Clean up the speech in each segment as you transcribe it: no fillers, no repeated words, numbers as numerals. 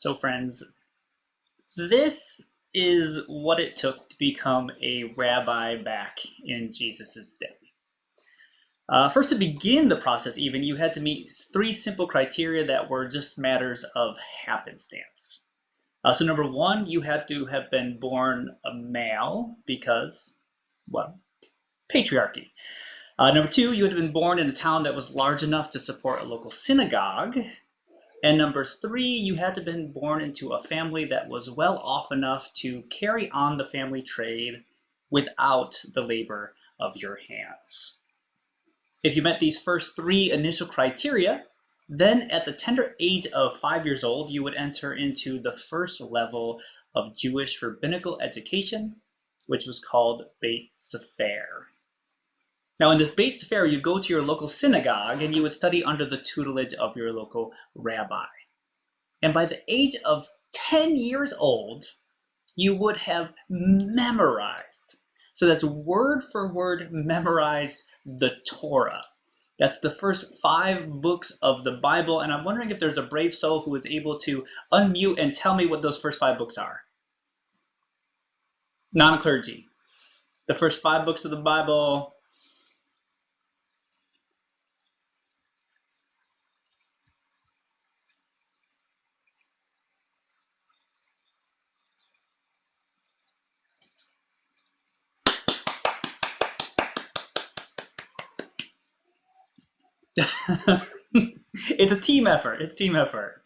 So friends, this is what it took to become a rabbi back in Jesus' day. First, to begin the process even, you had to meet three simple criteria that were just matters of happenstance. So number one, you had to have been born a male because, well, patriarchy. Number two, you had been born in a town that was large enough to support a local synagogue. And number three, you had to have been born into a family that was well off enough to carry on the family trade without the labor of your hands. If you met these first three initial criteria, then at the tender age of 5 years old, you would enter into the first level of Jewish rabbinical education, which was called Beit Sefer. Now in this Beit Sefer, you go to your local synagogue and you would study under the tutelage of your local rabbi. And by the age of 10 years old, you would have memorized. So that's word for word memorized the Torah. That's the first 5 books of the Bible. And I'm wondering if there's a brave soul who is able to unmute and tell me what those first 5 books are. Non-clergy. The first 5 books of the Bible. It's a team effort. It's team effort.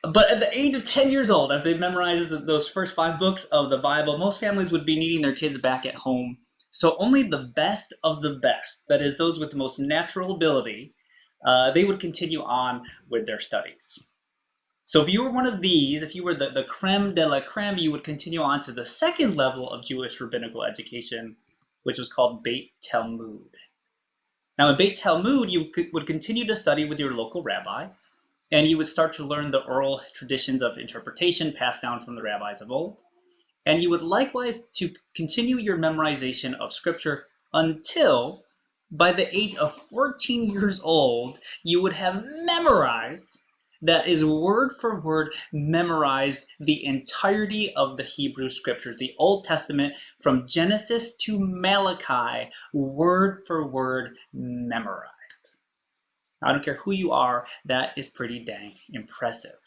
But at the age of 10 years old, after they've memorized those first 5 books of the Bible, most families would be needing their kids back at home. So only the best of the best, that is those with the most natural ability, they would continue on with their studies. So if you were one of these, if you were the creme de la creme, you would continue on to the second level of Jewish rabbinical education, which was called Beit Talmud. Now in Beit Talmud, you would continue to study with your local rabbi, and you would start to learn the oral traditions of interpretation passed down from the rabbis of old. And you would likewise to continue your memorization of scripture until by the age of 14 years old, you would have memorized, that is word for word memorized, the entirety of the Hebrew scriptures, the Old Testament from Genesis to Malachi, word for word memorized. I don't care who you are, that is pretty dang impressive.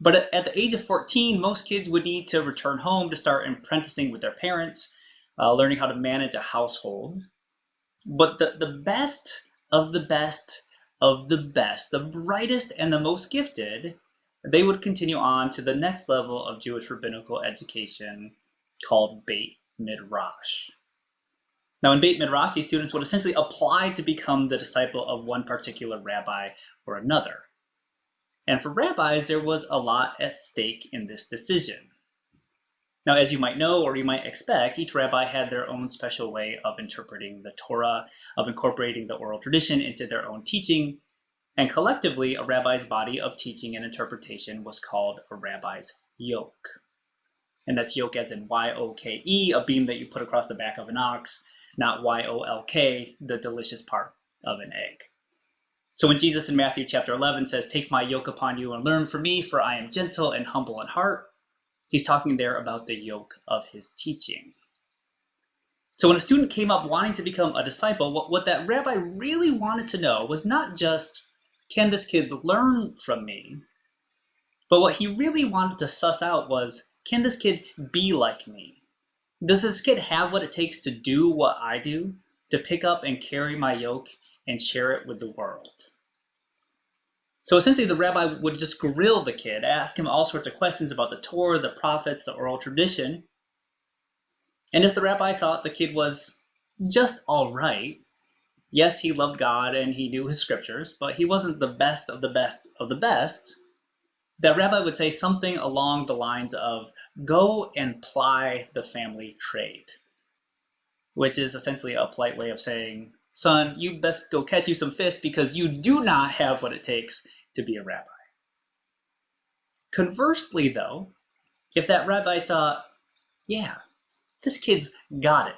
But at the age of 14, most kids would need to return home to start apprenticing with their parents, learning how to manage a household. But the best of the best of the best, the brightest and the most gifted, they would continue on to the next level of Jewish rabbinical education called Beit Midrash. Now in Beit Midrash, these students would essentially apply to become the disciple of one particular rabbi or another. And for rabbis, there was a lot at stake in this decision. Now, as you might know, or you might expect, each rabbi had their own special way of interpreting the Torah, of incorporating the oral tradition into their own teaching. And collectively, a rabbi's body of teaching and interpretation was called a rabbi's yoke. And that's yoke as in Y-O-K-E, a beam that you put across the back of an ox, not Y-O-L-K, the delicious part of an egg. So when Jesus in Matthew chapter 11 says, "Take my yoke upon you and learn from me, for I am gentle and humble in heart," he's talking there about the yoke of his teaching. So when a student came up wanting to become a disciple, what that rabbi really wanted to know was not just, can this kid learn from me? But what he really wanted to suss out was, can this kid be like me? Does this kid have what it takes to do what I do, to pick up and carry my yoke and share it with the world? So essentially the rabbi would just grill the kid, ask him all sorts of questions about the Torah, the prophets, the oral tradition. And if the rabbi thought the kid was just all right, yes, he loved God and he knew his scriptures, but he wasn't the best of the best of the best, that rabbi would say something along the lines of, go and ply the family trade, which is essentially a polite way of saying, son, you best go catch you some fish because you do not have what it takes to be a rabbi. Conversely, though, if that rabbi thought, yeah, this kid's got it.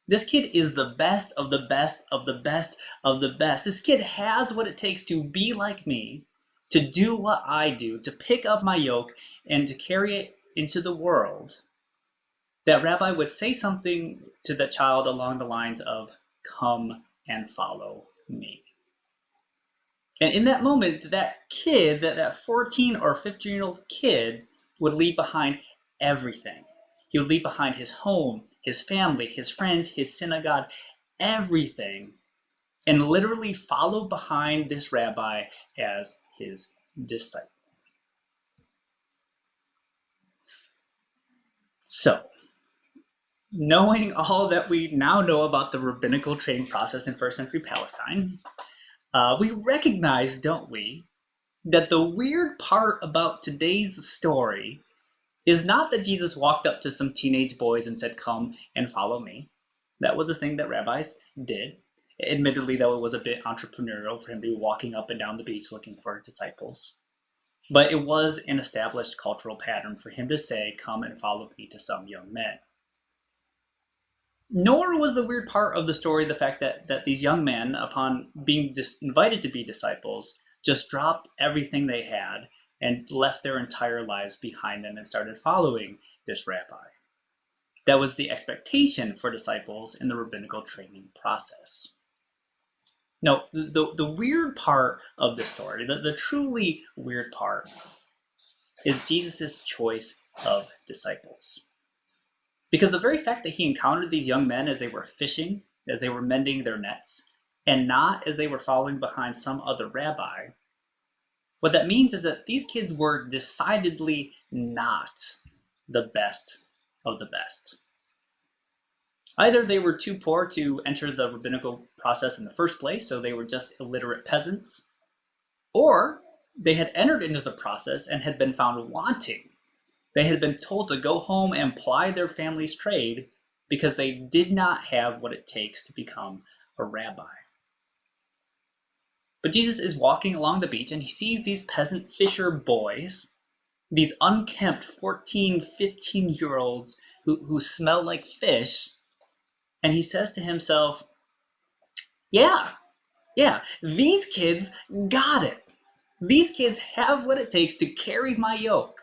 This kid is the best of the best of the best of the best. This kid has what it takes to be like me, to do what I do, to pick up my yoke and to carry it into the world. That rabbi would say something to that child along the lines of, "Come and follow me." And in that moment, that kid, that 14 or 15-year-old kid, would leave behind everything. He would leave behind his home, his family, his friends, his synagogue, everything, and literally follow behind this rabbi as his disciple. So, knowing all that we now know about the rabbinical training process in first century Palestine, we recognize, don't we, that the weird part about today's story is not that Jesus walked up to some teenage boys and said, "Come and follow me." That was a thing that rabbis did. Admittedly, though, it was a bit entrepreneurial for him to be walking up and down the beach looking for disciples. But it was an established cultural pattern for him to say, "Come and follow me," to some young men. Nor was the weird part of the story the fact that these young men, upon being invited to be disciples, just dropped everything they had and left their entire lives behind them and started following this rabbi. That was the expectation for disciples in the rabbinical training process. No, the weird part of the story, the truly weird part, is Jesus' choice of disciples. Because the very fact that he encountered these young men as they were fishing, as they were mending their nets, and not as they were following behind some other rabbi, what that means is that these kids were decidedly not the best of the best. Either they were too poor to enter the rabbinical process in the first place, so they were just illiterate peasants, or they had entered into the process and had been found wanting. They had been told to go home and ply their family's trade because they did not have what it takes to become a rabbi. But Jesus is walking along the beach and he sees these peasant fisher boys, these unkempt 14, 15-year-olds who smell like fish, and he says to himself, yeah, these kids got it. These kids have what it takes to carry my yoke.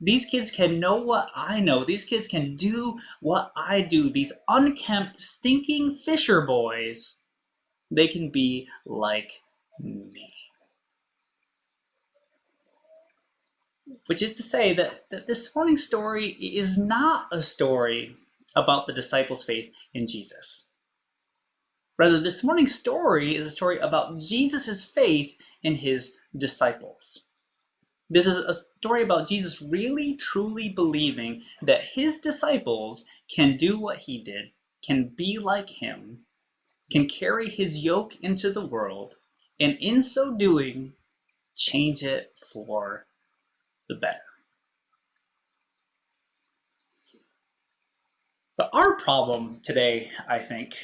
These kids can know what I know. These kids can do what I do. These unkempt, stinking fisher boys, they can be like me. Which is to say that this morning's story is not a story about the disciples' faith in Jesus. Rather, this morning's story is a story about Jesus' faith in his disciples. This is a story about Jesus really, truly believing that his disciples can do what he did, can be like him, can carry his yoke into the world, and in so doing, change it for the better. But our problem today, I think,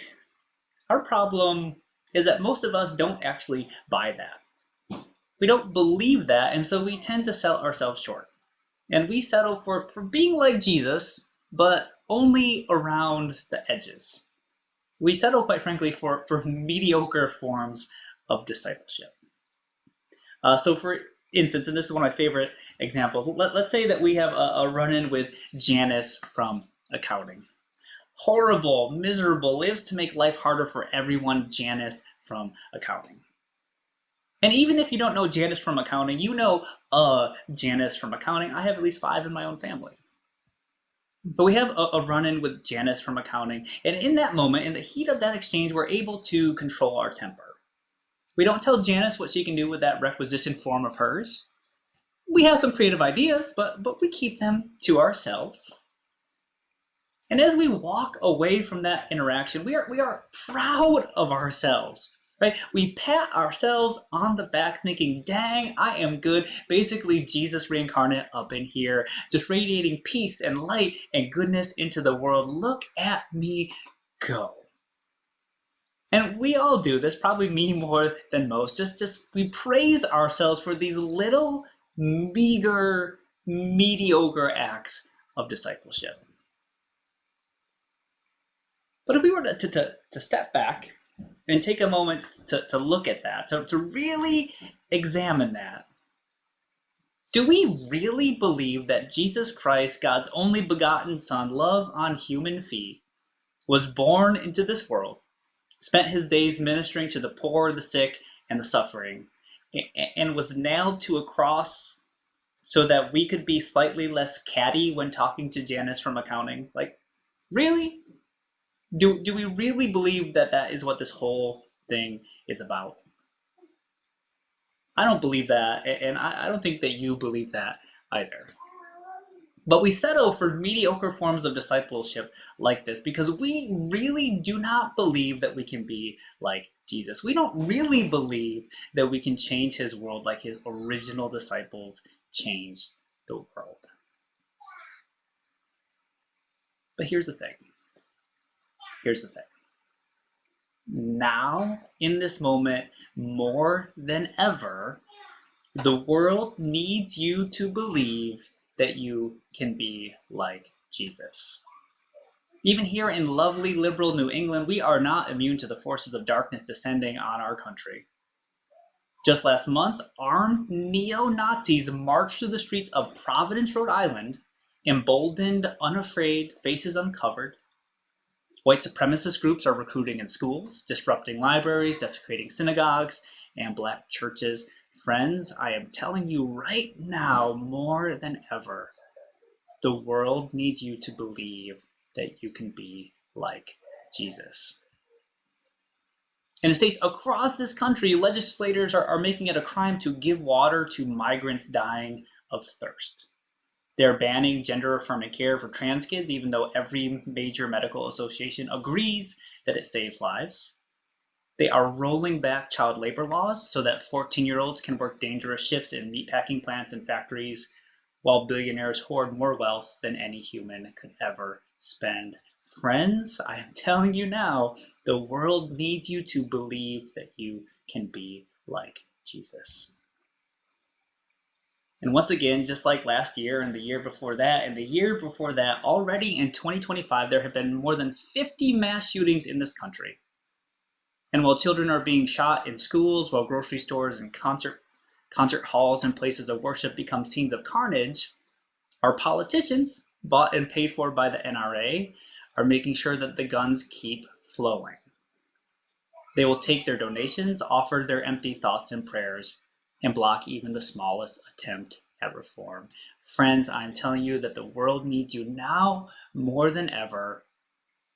our problem is that most of us don't actually buy that. We don't believe that, and so we tend to sell ourselves short. And we settle for being like Jesus, but only around the edges. We settle, quite frankly, for mediocre forms of discipleship. So for instance, and this is one of my favorite examples, let's say that we have a run-in with Janice from accounting. Horrible, miserable, lives to make life harder for everyone, Janice from accounting. And even if you don't know Janice from accounting, you know Janice from accounting. I have at least 5 in my own family. But we have a run-in with Janice from accounting. And in that moment, in the heat of that exchange, we're able to control our temper. We don't tell Janice what she can do with that requisition form of hers. We have some creative ideas, but we keep them to ourselves. And as we walk away from that interaction, we are proud of ourselves. Right? We pat ourselves on the back thinking, dang, I am good. Basically, Jesus reincarnate up in here, just radiating peace and light and goodness into the world. Look at me go. And we all do this, probably me more than most. Just we praise ourselves for these little, meager, mediocre acts of discipleship. But if we were to step back and take a moment to look at that, to really examine that, do we really believe that Jesus Christ, God's only begotten Son, love on human feet, was born into this world, spent his days ministering to the poor, the sick, and the suffering, and was nailed to a cross so that we could be slightly less catty when talking to Janice from accounting? Like, really? Do we really believe that that is what this whole thing is about? I don't believe that, and I don't think that you believe that either. But we settle for mediocre forms of discipleship like this because we really do not believe that we can be like Jesus. We don't really believe that we can change his world like his original disciples changed the world. But here's the thing. Here's the thing. Now, in this moment, more than ever, the world needs you to believe that you can be like Jesus. Even here in lovely liberal New England, we are not immune to the forces of darkness descending on our country. Just last month, armed neo-Nazis marched through the streets of Providence, Rhode Island, emboldened, unafraid, faces uncovered. White supremacist groups are recruiting in schools, disrupting libraries, desecrating synagogues, and black churches. Friends, I am telling you right now, more than ever, the world needs you to believe that you can be like Jesus. In states across this country, legislators are making it a crime to give water to migrants dying of thirst. They're banning gender-affirming care for trans kids, even though every major medical association agrees that it saves lives. They are rolling back child labor laws so that 14-year-olds can work dangerous shifts in meatpacking plants and factories, while billionaires hoard more wealth than any human could ever spend. Friends, I am telling you now, the world needs you to believe that you can be like Jesus. And once again, just like last year and the year before that and the year before that, already in 2025, there have been more than 50 mass shootings in this country. And while children are being shot in schools, while grocery stores and concert halls and places of worship become scenes of carnage, our politicians, bought and paid for by the NRA, are making sure that the guns keep flowing. They will take their donations, offer their empty thoughts and prayers, and block even the smallest attempt at reform. Friends, I'm telling you that the world needs you now more than ever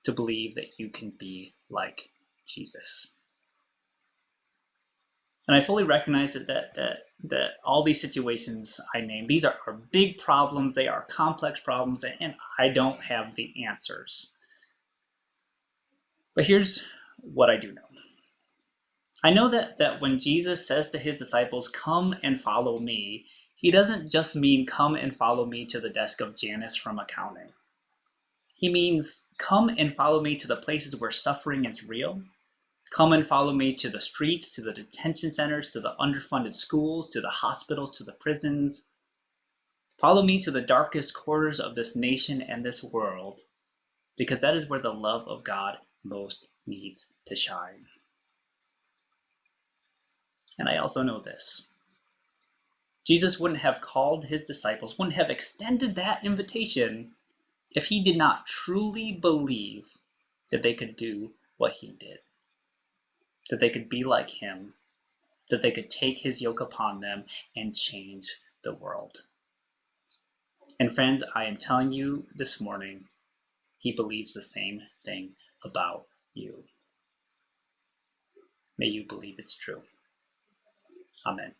to believe that you can be like Jesus. And I fully recognize that all these situations I named, these are big problems, they are complex problems, and I don't have the answers. But here's what I do know. I know that when Jesus says to his disciples, "Come and follow me," he doesn't just mean come and follow me to the desk of Janice from accounting. He means come and follow me to the places where suffering is real. Come and follow me to the streets, to the detention centers, to the underfunded schools, to the hospitals, to the prisons. Follow me to the darkest corners of this nation and this world, because that is where the love of God most needs to shine. And I also know this. Jesus wouldn't have called his disciples, wouldn't have extended that invitation if he did not truly believe that they could do what he did. That they could be like him, that they could take his yoke upon them and change the world. And friends, I am telling you this morning, he believes the same thing about you. May you believe it's true. Amen.